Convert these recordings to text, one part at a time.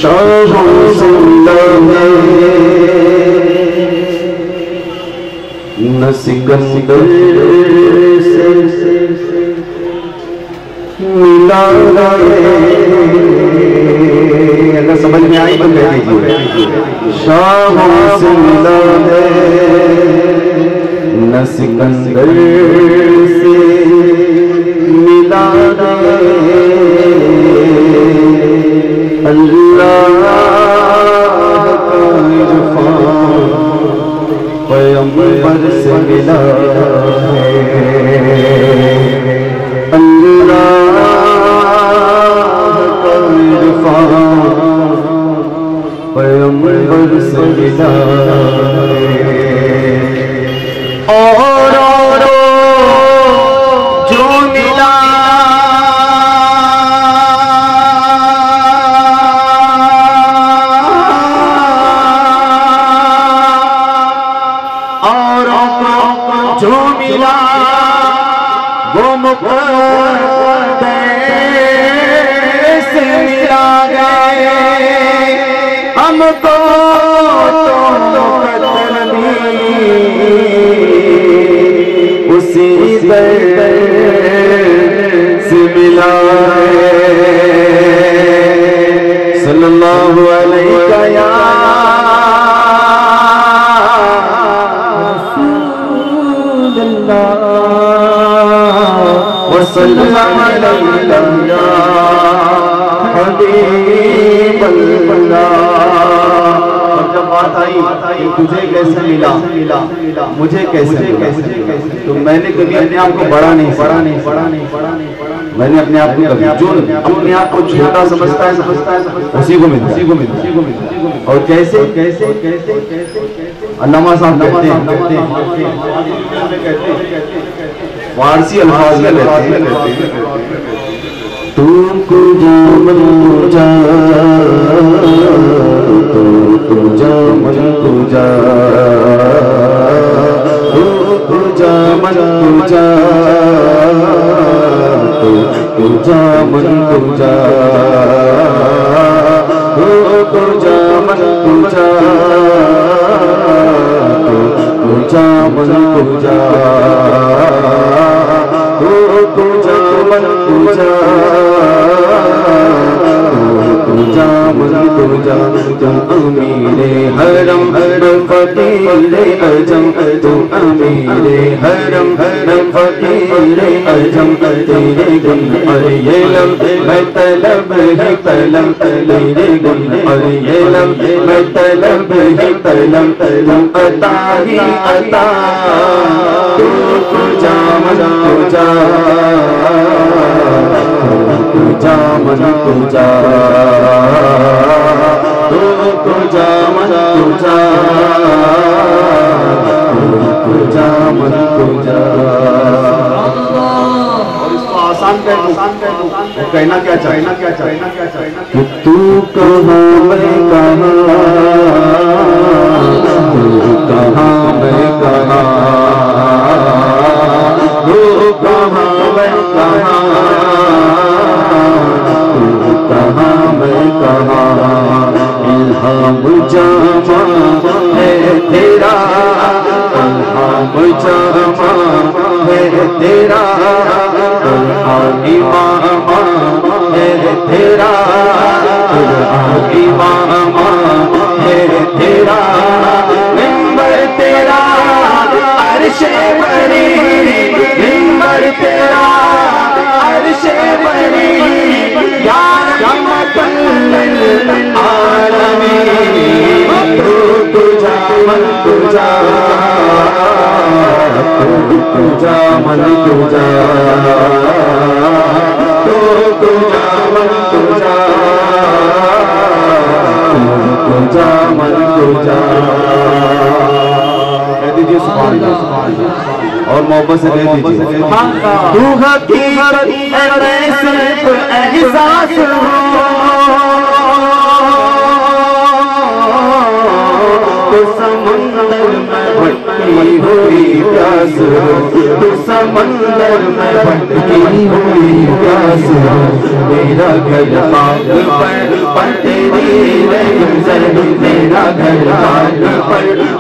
شاہ زندہ ہے نہ سکندر سے ملا ہے. اگر سمجھ میں آئی تو کہہ دیجیے. شاہ زندہ ہے نہ سکندر سے ملا ہے. اللہ کا عرفان پیغمبر سے ملا ہے. اللہ کا عرفان پیغمبر سے ملا ہے. اور جو ملا جو ملا وہ مقدس ملا گئے. ہم کو تو قدر اسی در سے ملا ہے. صلی اللہ علیہ یا وسلم علیہ یا حبیب اللہ. جب بات آئی تجھے کیسے ملا مجھے کیسے ملا تو میں نے کبھی اپنے آپ کو بڑا نہیں میں نے اپنے آپ کو جو اپنے آپ کو چھوٹا سمجھتا ہے اسی کو ملتا. اور کیسے علامہ صاحب کہتے ہیں فارسی الفاظ میں کہتے ہیں تو کجا من کجا تو کجا من کجا تو کجا من کجا تو کجا من کجا تو کجا من کجا تو کجا من کجا کجا من کجا کجا من کجا تم امیر حرم فقیر اعظم تم امیر حرم فقیر اعظم تیرے گن اور یہ لم میں طلب ہی طلب تیرے گن اور یہ لم میں طلب ہی طلب تم عطا ہی عطا. کجا من کجا کجا من کجا کجا من کجا کجا من کجا. اور اس کو آسان کہنا کیا چاہیے کہ تو کہاں میں کہاں تو کہاں میں کہاں تو کہاں میں کہاں تو کہاں میں کہاں. الہام جامع ہے تیرا الہام جامع ہے تیرا قرآن امام ہے تیرا قرآن امام ہے تیرا. منبر تیرا عرش بری منبر تیرا عرش بری یا رحمت للعالمین. تو کجا من کجا تو کجا من کجا تو کجا من کجا تجا من تجا. کہہ دیجئے سبحان اللہ اور محبت سے کہہ دیجئے تو حقیقت میں صرف احساس تو سمندر میں بھٹکی ہوئی پیاس تو سمندر میں بھٹکی ہوئی پیاس میرا گھر خاک پر تیری گزر میرا گھر خاک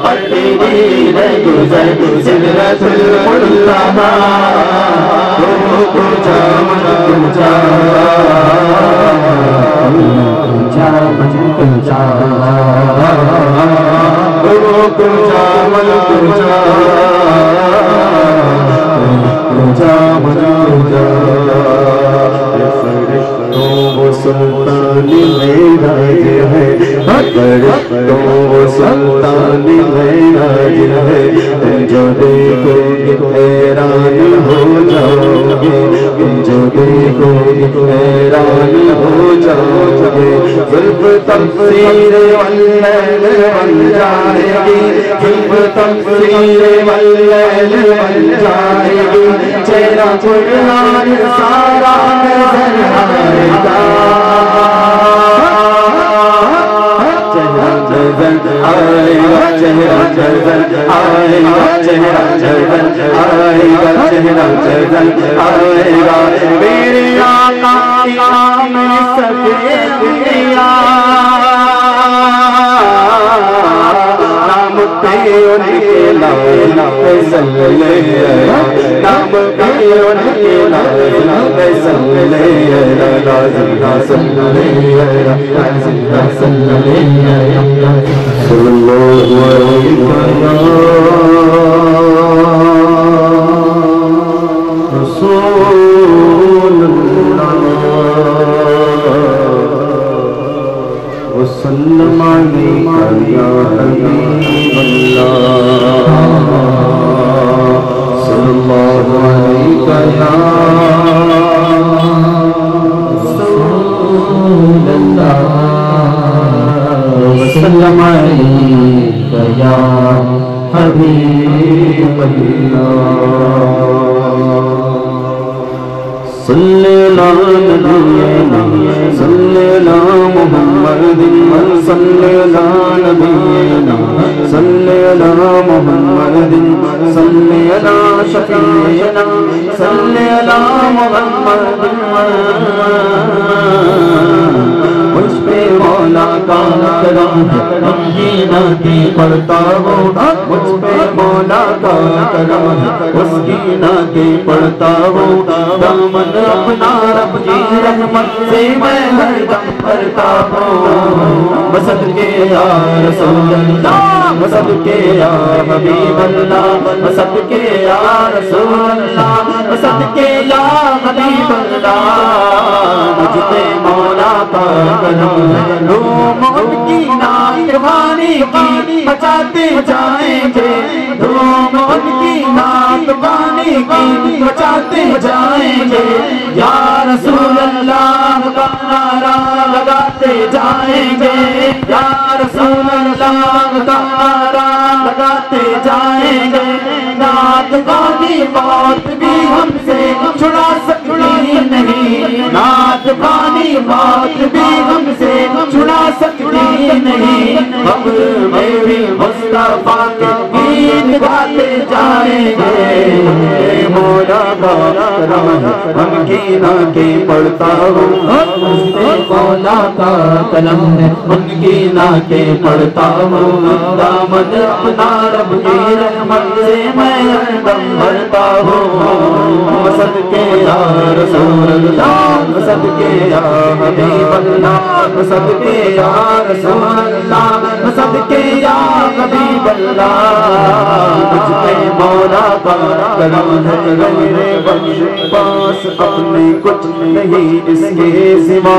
پر تیری گزر سدرۃ المنتہا تو جا من جا جا من جا تجا من تجا تجا من تجا وہ سلطان معراج ہے تو وہ سلطان معراج ہے تم جو دیکھو گے حیران ہو جاؤ گے تم جو دیکھو گے حیران ہو جاؤ گے صرف تفسیر واللیل بن جائے گی صرف تفسیر واللیل بن جائے گی چہرہ قرآن سارا نظر آئے گا چہرہ نظر آئے گا چہرہ نظر آئے گا چہرہ نظر آئے گا چہرہ نظر آئے گا میرے آقا امام سفید دیا نام پہ ان کے لائے صلی نام پہ ان کے لائے صلی رسول وسلم علیکہ یا حبیب اللہ صلی اللہ علیکہ یا رسول اللہ وسلم علیکہ یا حبیب اللہ صلی اللہ نبینا صلی اللہ محمد صلی اللہ نبینا صلی اللہ محمد صلی اللہ شفیعنا صلی اللہ محمد مجھ پہ مولا کا کرم ہے یہ نعتیں پڑھتا ہوں مجھ پہ مولا کا کرم ہے اس کی نعتیں پڑھتا ہوں دامن اپنا رب کی رحمت سے میں ہر دم بھرتا ہوں بصدقے یا رسول اللہ بصدقے یا حبیب اللہ بصدقے یا رسول اللہ بصدقے یا حبیب اللہ مجھ پہ مولا کا کرم ہے لوم ان کی نعت خوانی کی بچاتے جائیں گے لوم ان کی نعت خوانی کی بچاتے جائیں گے یا رسول اللہ کا نعرہ لگاتے جائیں گے یا رسول اللہ کا نعرہ لگاتے جائیں گے نعت خوانی موت بھی ہم سے چھڑا سکتی نہیں نعت خوانی موت بھی ہم سے چھڑا سکتی نہیں ہم میری مصطفیٰ کے گیت گاتے جائیں گے مولا کا کرم ہے ہم کی نعتیں پڑھتا ہوں مولا کا کرم ہے ان کی نعتیں پڑھتا ہوں دامن اپنا رب کی رحمت سے میں ہر دم بھرتا ہوں صدقے یا رسول اللہ صدقے یا حبیب اللہ صدقے یا رسول اللہ صدقے یا حبیب اللہ مجھ پہ مولا کا کرم ہے غیر بخش پاس اپنے کچھ نہیں اس کے سوا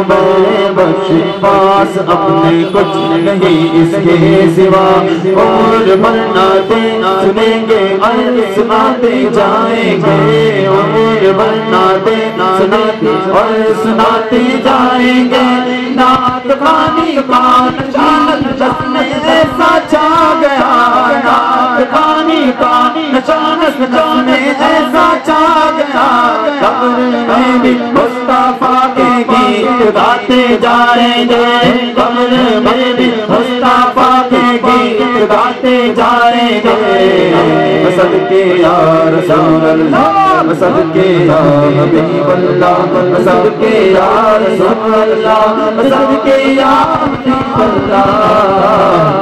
میں بخش پاس اپنے کچھ نہیں اس کے سوا اور بناتے سنیں گے اور سناتے جائیں گے اور بناتے سناتے اور سناتے جائیں گے نعت خوانی کا نشانت گاتے جائیں گے قبر میں بھی مصطفیٰ کے گیت گاتے جائیں گے صدقے یا رسول اللہ صدقے یا حبیب اللہ صدقے یا رسول اللہ صدقے یا حبیب اللہ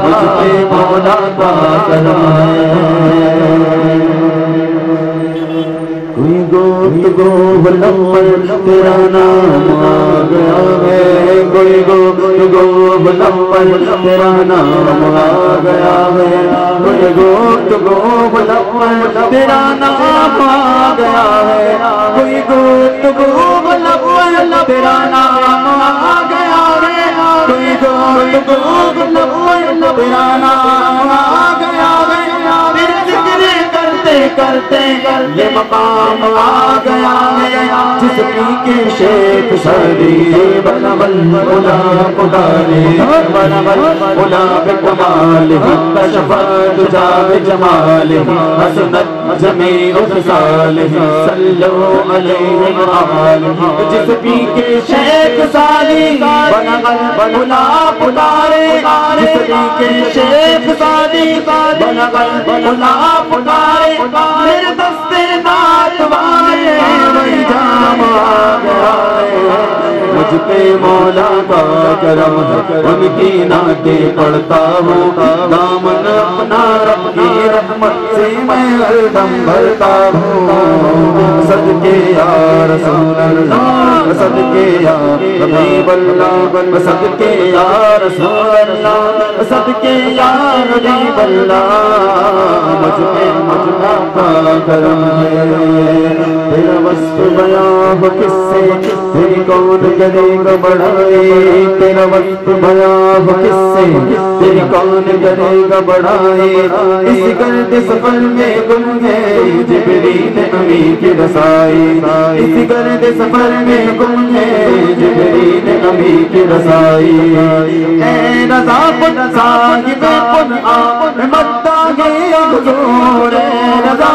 مجھ پہ مولا کا کرم ہے کوئی گفتگو لمبر تیرا نام آ گیا ہے کوئی گفتگو لمبر تیرا نام آ گیا ہے کوئی گفتگو لمبر تیرا نام آ گیا ہے کوئی گفتگو لمبر تیرا نام آ گیا ہے کوئی گفتگو لمبر تیرا نام آ گیا ہے کرتے یہ مقام آ گیا ہے جس کی کے شیخ شادی بنول اولا پکارے بنول اولا بکمال کشفت جاب جمال حسنت جمیع خصال صلو علیہ وآلہ جس کی کے شیخ شادی بنول اولا پکارے جس کی کے شیخ شادی بنول اولا پکارے میرے دستے نات والے وہی جام آ گیا ہے مجھ پہ مولا کا کرم ہے ان کی نعتیں پڑھتا ہوں دامن اپنا رب کی رحمت سے میں ہر دم بھرتا ہوں صدقے یا رسول اللہ صدقے یا حبیب اللہ صدقے یا رسول اللہ صدقے یا حبیب اللہ مجھ پہ مولا کا کرم ہے تیرا وصف بیان ہو کس سے تیری کون کرے گا بڑھائی تیرا وصف بیان ہو کس سے تیری کون کرے گا بڑھائی اس گرد سفر میں گم ہے جبریل امین کی رسائی اس گرد سفر میں گم ہے جبریل امین کی رسائی اے رضا خود صاحب خود آمد داغے حضور رضا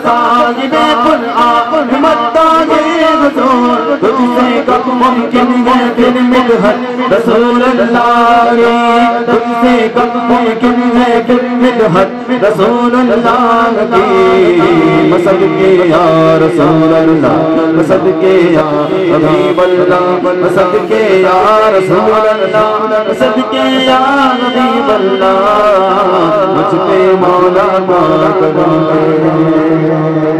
صاحب قرآن مداحِ حضور تجھ سے کب ممکن ہے پھر مدحت رسول اللہ کی تجھ سے کب ممکن ہے پھر مدحت رسول اللہ کی صدقے یا رسول اللہ صدقے یا حبیب اللہ صدقے یا رسول اللہ صدقے یا حبیب اللہ مجھ پہ مولا کا کرم ہے